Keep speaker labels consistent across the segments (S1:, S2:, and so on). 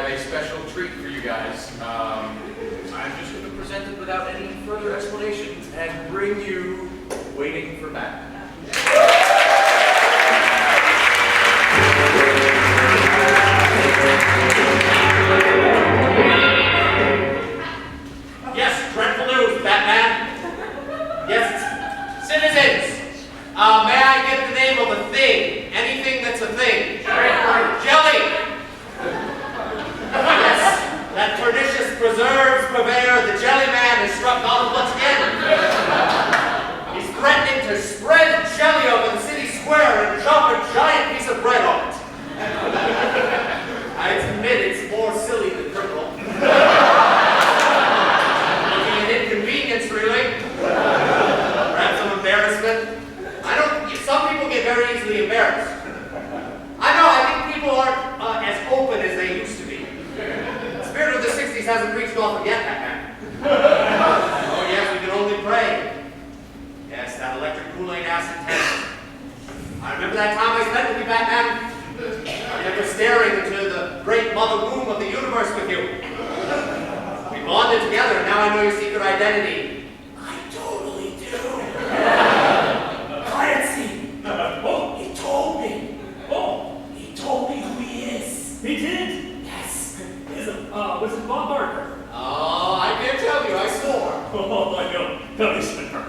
S1: have a special treat for you guys. I'm just going to present it without any further explanation and bring you Waiting for Batman.
S2: Yes, dreadful news, Batman. Yes, citizens. May I get the name of a thing? Anything that's a thing. Jelly. Yes, that pernicious preserves purveyor, the Jelly Man, has struck Gotham once again. He's threatening to spread jelly over the city square and drop a giant piece of bread on it. I admit it's more silly than criminal. Looking at inconvenience, really. Perhaps some embarrassment. Some people get very easily embarrassed. I think people aren't as open as they used to be. The spirit of the 60s hasn't reached Gotham yet, Batman. Oh yes, we can only pray. Yes, that electric Kool-Aid acid test. I remember that time I spent with you, Batman. I remember staring into the great mother womb of the universe with you. We bonded together, and now I know your secret identity. I totally do. Clancy!
S3: Oh,
S2: He told me.
S3: oh,
S2: He told me who he is.
S3: he did?
S2: Yes.
S3: Was it Bob Barker?
S2: Oh, I can't tell you, I swore.
S3: Oh, I know. Commissioner.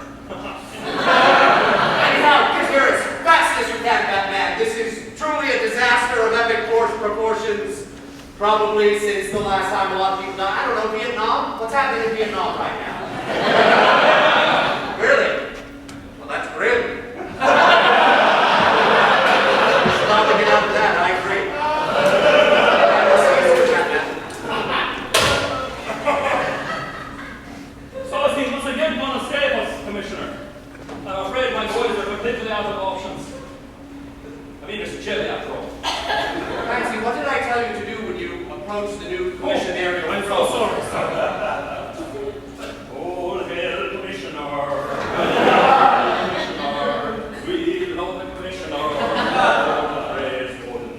S2: Anyhow, get here as fast as you can, Batman. This is truly a disaster of epic proportions. Probably since the last time a lot of people died. I don't know, Vietnam? What's happening in Vietnam right now? Really? Well, that's brilliant. We should probably get after that, I agree. We'll see you soon, Batman.
S3: So I think once again going to escape us, Commissioner. I'm afraid my boys are completely out of options. I mean, it's jelly after all.
S2: Clancy, what did I tell you to do when you approached the new commission area?
S3: I'm so sorry, sir. Oh, hail, Commissioner. Commissioner. We love the Commissioner. Oh, praise Gordon.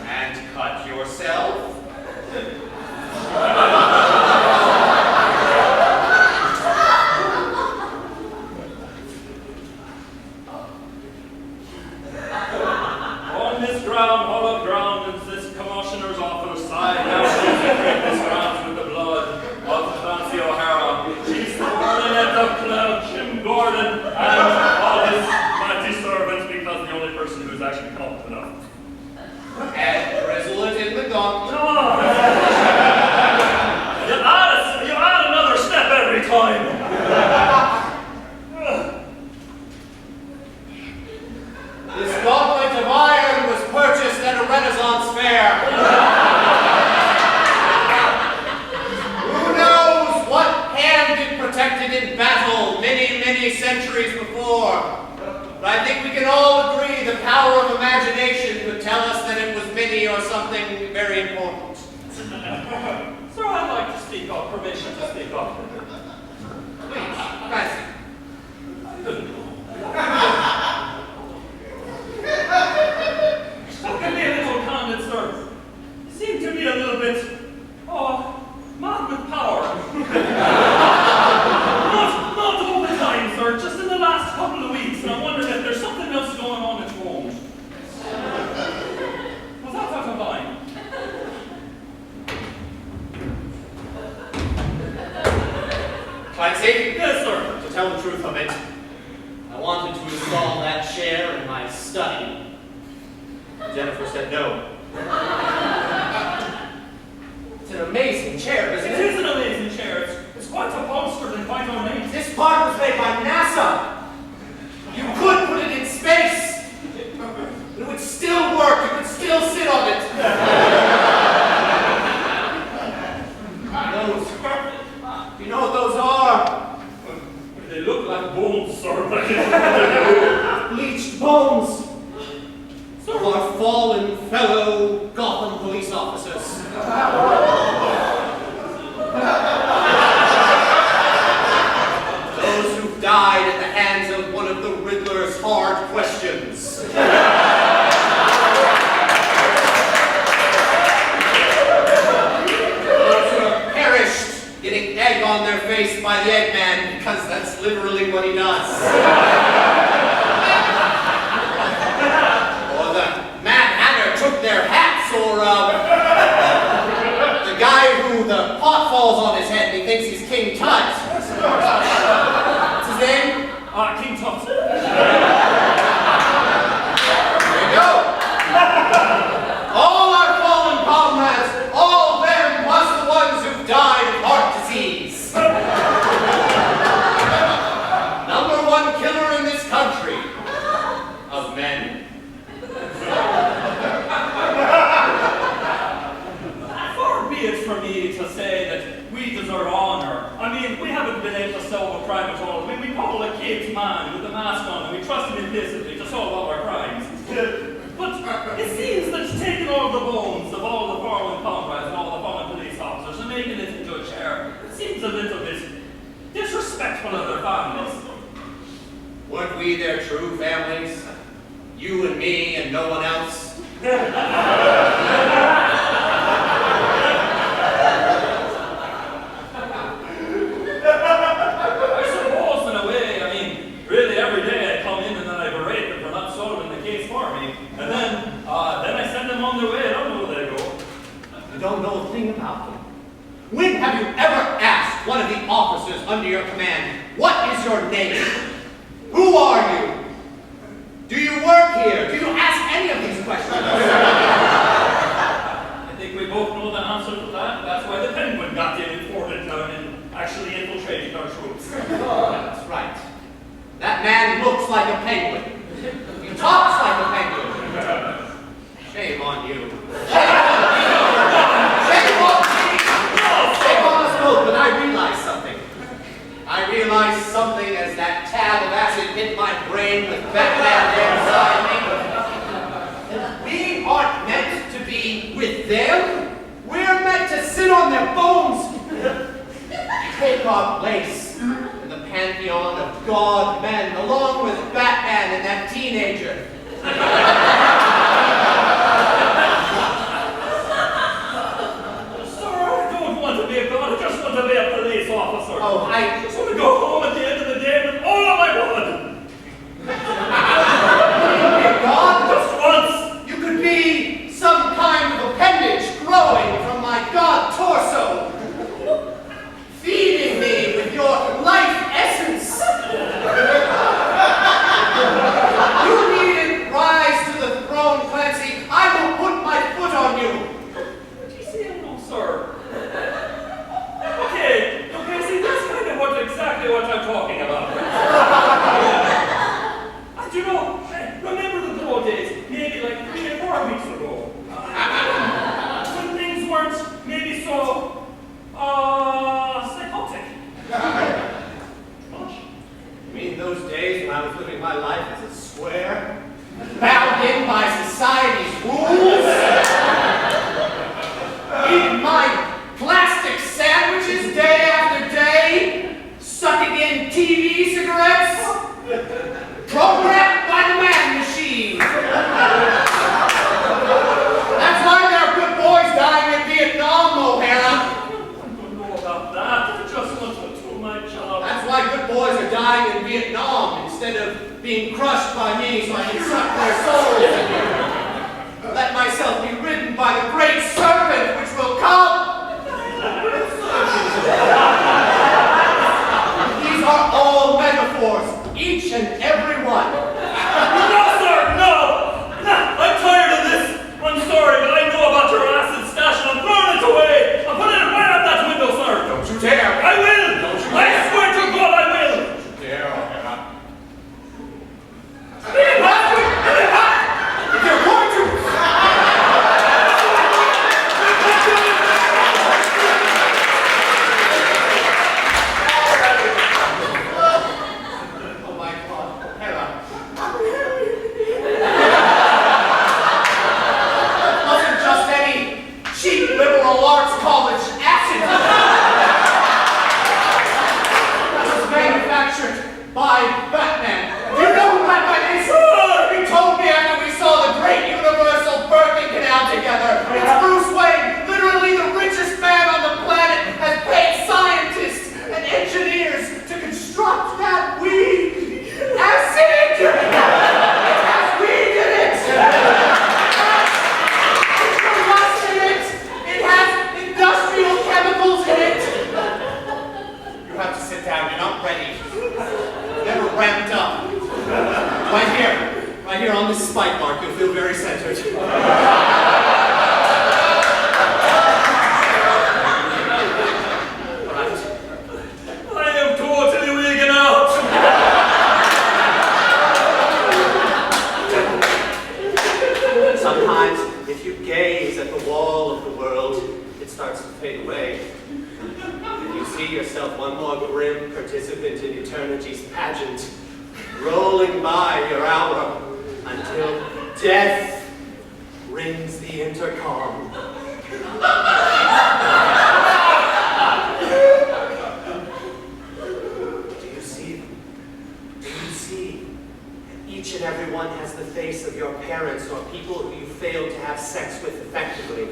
S2: And cut yourself?
S3: On this ground, hollowed ground, is this commissioner's office. I now consecrate this ground with the blood of Clancy O'Hara. She's sworn at the cloud, Jim Gordon, and all his mighty servants, because the only person who's actually competent enough.
S2: And drizzle it in the gauntlet.
S3: Come on! You add another step every time.
S2: This gauntlet of iron was purchased at a Renaissance fair. Who knows what hand it protected in battle many, many centuries before? But I think we can all agree the power of imagination could tell us that it was mini or something very important.
S3: Sir, I'd like to speak up. Permission to speak up.
S2: Please, Clancy.
S3: I couldn't know. So give me a little comment, sir. You seem to be a little bit, mad with power. not all the time, sir, just in the last couple of weeks, and I'm wondering if there's something else going on at home. Was that out of line?
S2: Clancy?
S3: Yes, sir.
S2: To tell the truth of it, I wanted to install that chair in my study. Jennifer said no. It's an amazing chair, isn't
S3: It
S2: it?
S3: is an amazing chair. It's quite upholstered and quite ornate.
S2: This part was made by NASA. You could put it in space. It would still work. You could still sit on it. Those. You know what those are?
S3: They look like bones, sir.
S2: Bleached bones. Of our fallen fellow Gotham police officers. Those who died at the hands of one of the Riddler's hard questions. by the Eggman because that's literally what he does. Or the Mad Hatter took their hats, or the guy who the pot falls on his head and he thinks he's King Tut. What's his name?
S3: King Tut.
S2: There you go. All our fallen comrades, all them plus the ones who've died of heart disease. Number one killer in this country of men.
S3: Far be it from me to say that we deserve honor. I mean, we haven't been able to solve a crime at all. We call a caged man with a mask on, and we trust him implicitly to solve all our crimes. But it seems that taking all the bones of all the fallen comrades and all the fallen police officers and making it into a chair, it seems a little bit disrespectful of their families.
S2: Weren't we their true families? You and me and no one else?
S3: I suppose in a way, I mean, really every day I come in and then I berate them for not solving the case for me. And then I send them on their way. I don't know where they go.
S2: You don't know a thing about them. When have you ever asked one of the officers under your command, what is your name? Who are you? Do you work here? Do you ask any of these questions?
S3: I think we both know the answer to that. That's why the Penguin got in and fought it down and actually infiltrated our troops.
S2: That's right. That man looks like a penguin. He talks like a penguin. Shame on you. Shame on me. Shame on me. Shame on us both, but I realized something. I realized something as that tab of acid hit my brain with Batman there beside me. We aren't meant to be with them. We're meant to sit on their bones. Take our place in the pantheon of God men, along with Batman and that teenager.
S3: Sir, I don't want to be a god. I just want to be a police officer.
S2: Oh,
S3: I just want to go home at the end of the day with all of my blood.
S2: God?
S3: Just once.
S2: You could be some kind of appendage growing from my God torso, feeding me with your life essence. You needn't rise to the throne, Clancy. I will put my foot on you.
S3: What do you say? No, sir. Okay, see, that's kind of exactly what I'm talking about. And you know, remember the good old days, maybe like 3 or 4 weeks ago, when things weren't maybe so, psychotic.
S2: You mean those days when I was living my life as a square? Bound in by society's rules? Eating my plastic sandwiches day after day? Sucking in TV cigarettes? Programmed by the man machine? Right here on this spike mark, you'll feel very centered.
S3: I am totally wigging out.
S2: Sometimes, if you gaze at the wall of the world, it starts to fade away. And you see yourself one more grim participant in eternity's pageant, rolling by your hour until death rings the intercom. Do you see them? Do you see? Each and every one has the face of your parents or people who you failed to have sex with effectively.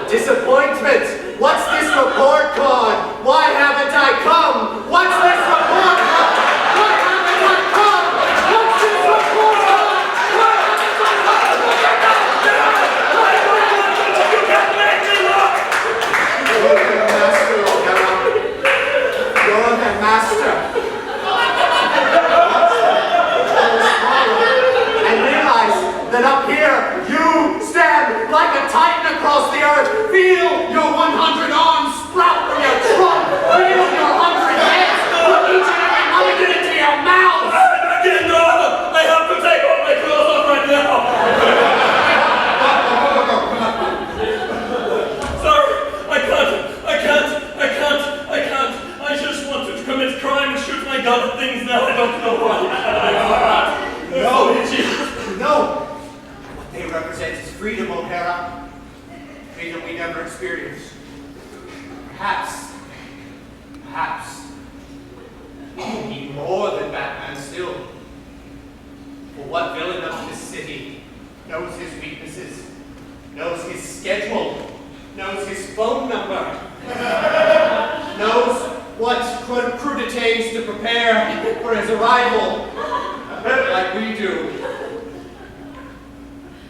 S2: Disappointment! What's this report card? Why haven't I come? What's this report card? Why haven't I come? What's this report card? Why haven't I come?
S3: You can't make me look!
S2: You're the master, O'Hara. You're the master. And realize that up here, you stand like a titan across the earth. Feel your 100 arms sprout from your trunk. Feel your 100 heads. Put each and every one of it into your mouth.
S3: I can't go! I have to take all my clothes off right now! Sorry, I can't. I just wanted to commit crime and shoot my gun at things now. I don't know why.
S2: No. What they represent is freedom, O'Hara. Freedom we never experienced. Perhaps, you need more than Batman still. For what villain of this city knows his weaknesses, knows his schedule, knows his phone number, knows what crudités to prepare for his arrival, like we do.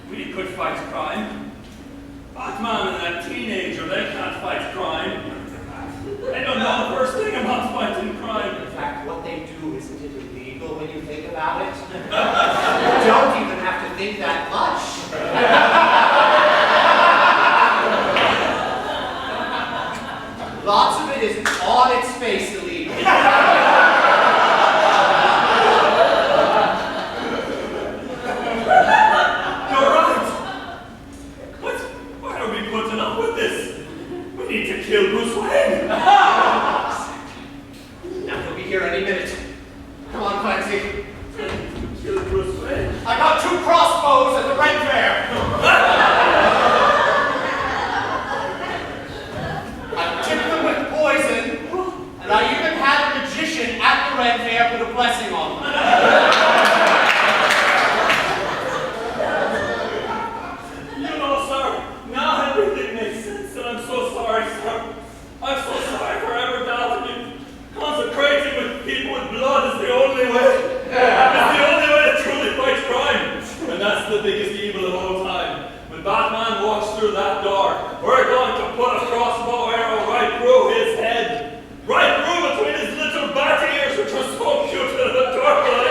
S3: We could fight crime. Batman and that teenager, they can't fight crime. They don't know the first thing about fighting crime.
S2: In fact, what they do isn't it illegal when you think about it? You don't even have to think that much. Lots of it is on its face illegal.
S3: You're right. Why are we putting up with this? We need to kill Bruce Wayne.
S2: Now he'll be here any minute. Come on, Clancy.
S3: Kill Bruce Wayne?
S2: I got 2 crossbows at the Red Fair. I tipped them with poison, and I even had a magician at the Red Fair put a blessing on them.
S3: You know, sir, now everything makes sense, and I'm so sorry, sir. I'm so sorry for ever doubting you. Consecrating with people with blood is the only way. It's the only way to truly fight crime. And that's the biggest evil of all time. When Batman walks through that door, we're going to put a crossbow arrow right through his head. Right through between his little bat ears, which are so cute and adorable.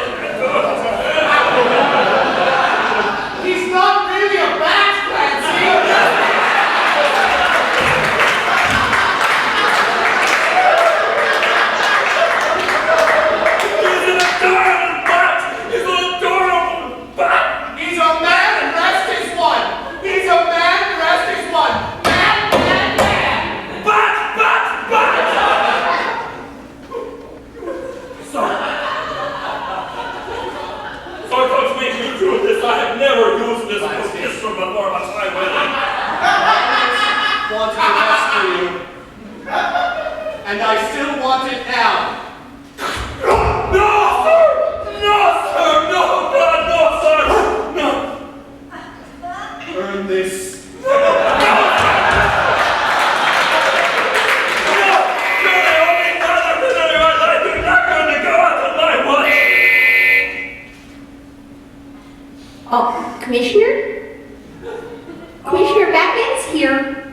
S2: He's not really a bat, Clancy!
S3: He's an adorable bat! He's an adorable bat!
S2: He's a man and rest is one! He's a man and rest is one! Man!
S3: Bat! Bat! Bat! So don't make me do this. I have never used this pistol before, but I will.
S2: Want to rescue you. And I still want it now.
S3: No, sir! No, sir! No, God, no, sir! No!
S2: Earn this.
S4: Oh, Commissioner? Commissioner Batman's here.